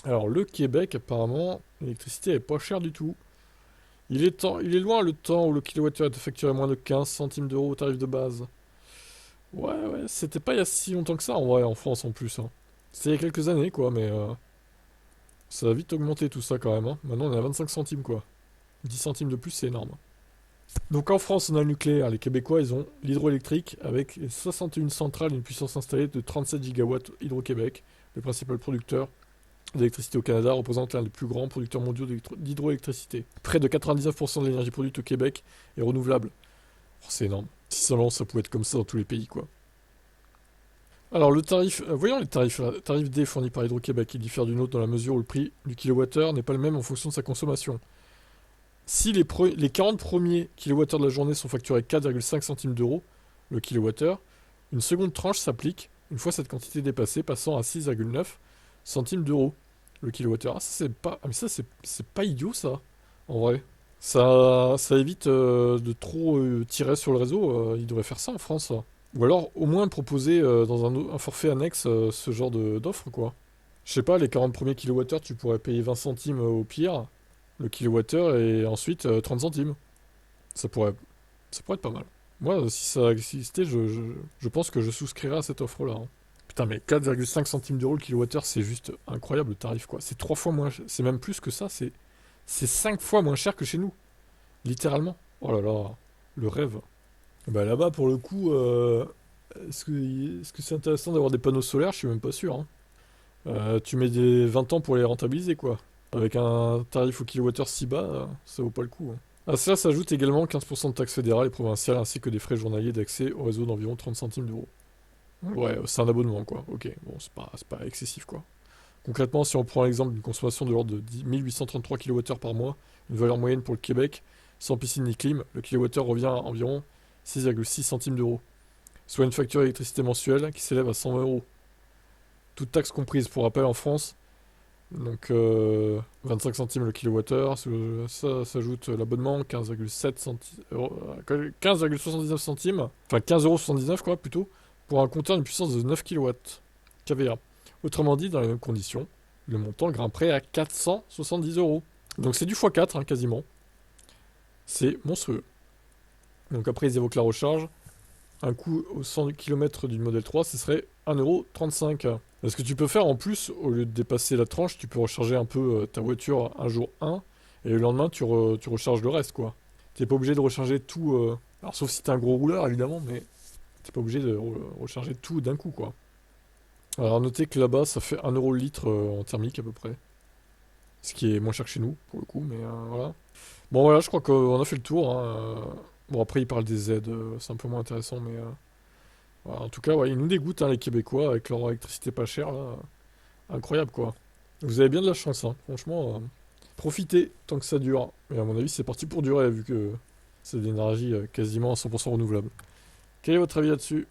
Alors, le Québec, apparemment, l'électricité est pas chère du tout. Il est loin le temps où le kilowattheure était facturé moins de 15 centimes d'euros au tarif de base. Ouais, c'était pas il y a si longtemps que ça, en vrai, en France en plus, hein. C'était il y a quelques années, quoi, mais ça a vite augmenté tout ça quand même, hein. Maintenant, on est à 25 centimes, quoi. 10 centimes de plus, c'est énorme. Donc en France, on a le nucléaire. Les Québécois, ils ont l'hydroélectrique avec 61 centrales et une puissance installée de 37 gigawatts. Hydro-Québec, le principal producteur d'électricité au Canada, représente l'un des plus grands producteurs mondiaux d'hydroélectricité. Près de 99% de l'énergie produite au Québec est renouvelable. Oh, c'est énorme. Si seulement ça pouvait être comme ça dans tous les pays, quoi. Alors le tarif, voyons les tarifs. Le tarif D fourni par Hydro-Québec, il diffère d'une autre dans la mesure où le prix du kilowattheure n'est pas le même en fonction de sa consommation. Si les 40 premiers kilowattheures de la journée sont facturés 4,5 centimes d'euros le kilowattheure, une seconde tranche s'applique une fois cette quantité dépassée, passant à 6,9 centimes d'euros le kilowattheure. Ah, ça c'est pas, ah, mais ça c'est pas idiot ça, en vrai. Ça évite de trop tirer sur le réseau. Ils devraient faire ça en France, ça. Ou alors au moins proposer dans un forfait annexe ce genre d'offre quoi. Je sais pas, les 40 premiers kilowattheures, tu pourrais payer 20 centimes au pire, le kilowattheure, et ensuite 30 centimes. Ça pourrait, ça pourrait être pas mal. Moi, si ça existait, je pense que je souscrirais à cette offre-là, hein. Putain, mais 4,5 centimes d'euros le kilowattheure, c'est juste incroyable le tarif, quoi. C'est 3 fois moins cher. C'est même plus que ça, c'est 5 fois moins cher que chez nous. Littéralement. Oh là là, le rêve. Bah là-bas, pour le coup, est-ce que c'est intéressant d'avoir des panneaux solaires? Je suis même pas sûr, hein. Tu mets des 20 ans pour les rentabiliser, quoi. Avec un tarif au kilowattheure si bas, ça vaut pas le coup, hein. À cela s'ajoute également 15% de taxes fédérales et provinciales ainsi que des frais journaliers d'accès au réseau d'environ 30 centimes d'euros. Ouais, c'est un abonnement, quoi. Ok, bon, c'est pas excessif, quoi. Concrètement, si on prend l'exemple d'une consommation de l'ordre de 1833 kWh par mois, une valeur moyenne pour le Québec, sans piscine ni clim, le kilowattheure revient à environ 6,6 centimes d'euros, soit une facture d'électricité mensuelle qui s'élève à 120 euros. Toute taxe comprise, pour rappel, en France, donc 25 centimes le kilowattheure, ça s'ajoute l'abonnement, 15,7 centimes, 15,79 centimes, enfin 15,79 € quoi, plutôt, pour un compteur d'une puissance de 9 kW, kVA. Autrement dit, dans les mêmes conditions, le montant grimperait à 470 euros. Donc c'est du x4, hein, quasiment. C'est monstrueux. Donc après, ils évoquent la recharge. Un coût au 100 km d'une Model 3, ce serait 1,35 €. Ce que tu peux faire en plus, au lieu de dépasser la tranche, tu peux recharger un peu ta voiture un jour 1, et le lendemain, tu recharges le reste, quoi. T'es pas obligé de recharger tout. Alors, sauf si t'es un gros rouleur, évidemment, mais t'es pas obligé de recharger tout d'un coup, quoi. Alors, notez que là-bas, ça fait 1 € le litre en thermique à peu près. Ce qui est moins cher que chez nous, pour le coup, mais voilà. Bon, voilà, je crois qu'on a fait le tour, hein. Bon, après, ils parlent des aides, c'est un peu moins intéressant, mais voilà, en tout cas, ouais, ils nous dégoûtent, hein, les Québécois, avec leur électricité pas chère, là. Incroyable, quoi. Vous avez bien de la chance, hein. Franchement, profitez tant que ça dure. Et à mon avis, c'est parti pour durer, vu que c'est de l'énergie quasiment à 100% renouvelable. Quel est votre avis là-dessus?